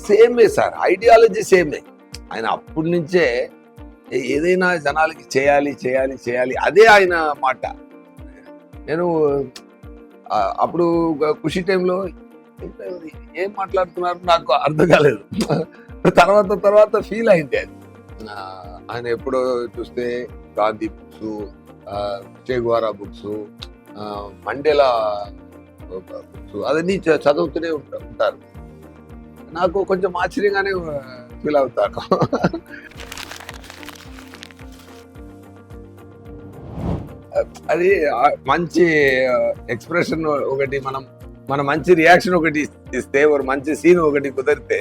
సేమే sir, ideology సేమే. ఆయన అప్పటి నుంచే ఏదైనా జనాలకి చేయాలి చేయాలి చేయాలి, అదే ఆయన మాట. నేను అప్పుడు ఖుషి టైంలో ఏం మాట్లాడుతున్నారు నాకు అర్థం కాలేదు. తర్వాత ఫీల్ అయింది అది. ఆయన ఎప్పుడో చూస్తే Gandhi books, Che Guevara books, Mandela books అవన్నీ చదువుతూనే ఉంటారు. నాకు కొంచెం ఆశ్చర్యంగానే ఫీల్ అవుతాను. అది మంచి ఎక్స్ప్రెషన్ ఒకటి, మన మంచి రియాక్షన్ ఒకటి ఇస్తే, ఒక మంచి సీన్ ఒకటి కుదిరితే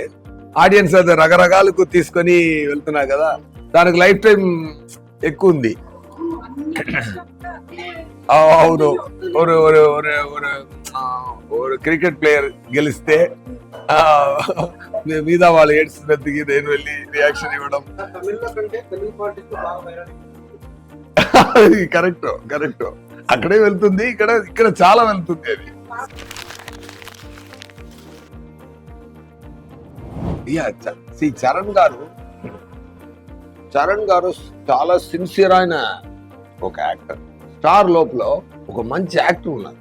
ఆడియన్స్ అది రకరకాలకు తీసుకొని వెళ్తున్నా కదా, దానికి లైఫ్ టైం ఎక్కువ ఉంది. అవును, ఒక క్రికెట్ ప్లేయర్ గెలిస్తే మీద వాళ్ళు ఏడ్చినందుకు నేను వెళ్ళి రియాక్షన్ ఇవ్వడం. కరెక్ట్ అక్కడే వెళ్తుంది, ఇక్కడ చాలా వెళ్తుంది అది. చరణ్ గారు చాలా సిన్సియర్ అయిన ఒక యాక్టర్. స్టార్ లోపల ఒక మంచి యాక్టర్ ఉన్నారు.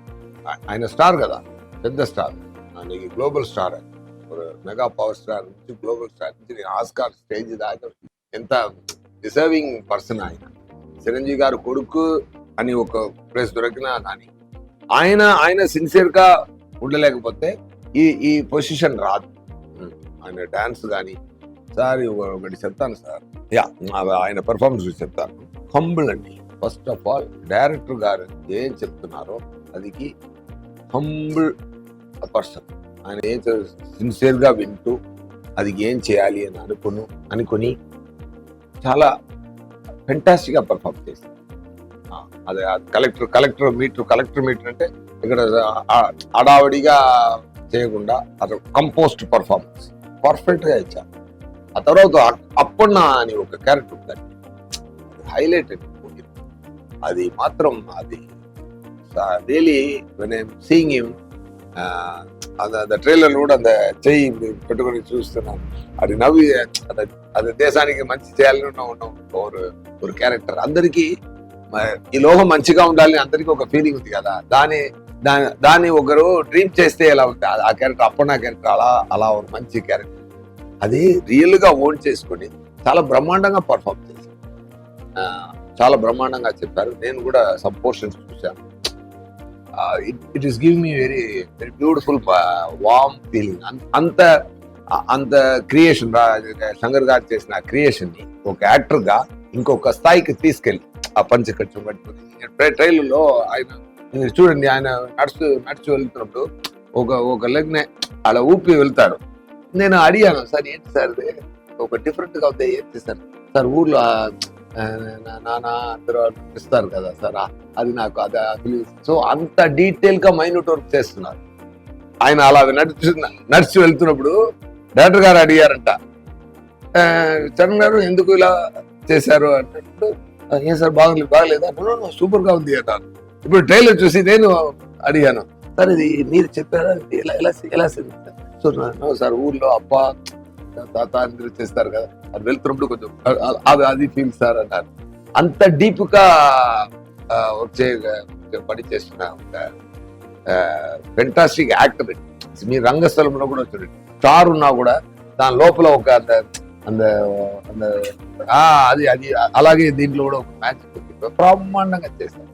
ఆయన స్టార్ కదా, పెద్ద స్టార్, ఆయనకి global star, mega power star నుంచి గ్లోబల్ స్టార్ నుంచి ఆస్కార్ స్టేజ్ దాకా ఎంత డిజర్వింగ్ పర్సన్ ఆయన. చిరంజీవి గారు కొడుకు అని ఒక ప్లేస్ దొరికినా కానీ ఆయన సిన్సియర్ గా ఉండలేకపోతే ఈ పొజిషన్ రాదు. ఆయన డాన్స్ కానీ సార్ ఒకటి చెప్తాను సార్, ఆయన పెర్ఫార్మెన్స్ చెప్తాను. హంబుల్ అండి. ఫస్ట్ ఆఫ్ ఆల్ డైరెక్టర్ గారు ఏం చెప్తున్నారో అదికి హంబుల్ పర్సన్. ఆయన ఏం సిన్సియర్ గా వింటూ అది ఏం చేయాలి అని అనుకుని చాలా ఫెంటాస్టిక్ గా పర్ఫార్మ్ చేశారు. అదే కలెక్టర్ మీటర్ అంటే ఇక్కడ అడావడిగా చేయకుండా అది కంపోస్ట్ పర్ఫార్మెన్స్ పర్ఫెక్ట్ గా ఇచ్చారు. ఆ తర్వాత అప్పన్న అని ఒక క్యారెక్టర్ ఉంటుంది, హైలైట్ అది మాత్రం. అది really when I'm seeing him, அந்த ట్రైలర్ కూడా అంత చెయ్యి పెట్టుకొని చూస్తున్నాను. అది నవ్వి అది దేశానికి మంచి చేయాలని ఉన్న ఒక క్యారెక్టర్. అందరికీ ఈ లోకం మంచిగా ఉండాలని అందరికీ ఒక ఫీలింగ్ ఉంది కదా, దాన్ని ఒకరు డ్రీమ్ చేస్తే ఎలా ఉంది ఆ క్యారెక్టర్. అప్పన్న క్యారెక్టర్ అలా ఒక మంచి క్యారెక్టర్. అది రియల్ గా ఓన్ చేసుకొని చాలా బ్రహ్మాండంగా పర్ఫార్మ్ చేశారు, చాలా బ్రహ్మాండంగా చెప్పారు. నేను కూడా సమ్ పోర్షన్స్ చూశాను. It is give me very very beautiful warm feeling. అంత క్రియేషన్ శంకర్ గారు చేసిన క్రియేషన్ ని ఒక యాక్టర్ గా ఇంకొక స్థాయికి తీసుకెళ్ళి ఆ పంచకట్టు పట్టుకుని ట్రైలర్లో ఆయన చూడండి, ఆయన నడుచు వెళ్తున్నప్పుడు ఒక లెగ్ అలా ఊపి వెళ్తాడు. నేను అడిగాను, సార్ ఏంటి సార్ ఒక డిఫరెంట్ గా ఉంది, ఏంటి సార్ ఊర్లో నానా అందరూ ఇస్తారు కదా సార్, అది నాకు అది. సో అంత డీటెయిల్ గా మైన్యూట్ వర్క్ చేస్తున్నారు ఆయన. అలా నడిచి వెళ్తున్నప్పుడు డైరెక్టర్ గారు అడిగారంట, చరణ్ గారు ఎందుకు ఇలా చేశారు అంటే, ఏం సార్ బాగలేదా? సూపర్ గా ఉంది అన్నారు. ఇప్పుడు ట్రైలర్ చూసి నేను అడిగాను, సార్ ఇది మీరు చెప్పారా, ఎలా సో సార్ ఊర్లో అప్ప తాత అందరూ చేస్తారు కదా, అది వెళ్తున్నప్పుడు కొంచెం అది ఫీల్ సార్ అన్నారు. అంత డీప్ గా వచ్చే పని చేస్తున్న ఫెంటాస్టిక్ యాక్టర్. మీ రంగస్థలంలో కూడా చూడండి, స్టార్ ఉన్నా కూడా దాని లోపల ఒక అది అలాగే దీంట్లో కూడా ఒక మ్యాచ్ బ్రహ్మాండంగా చేశారు.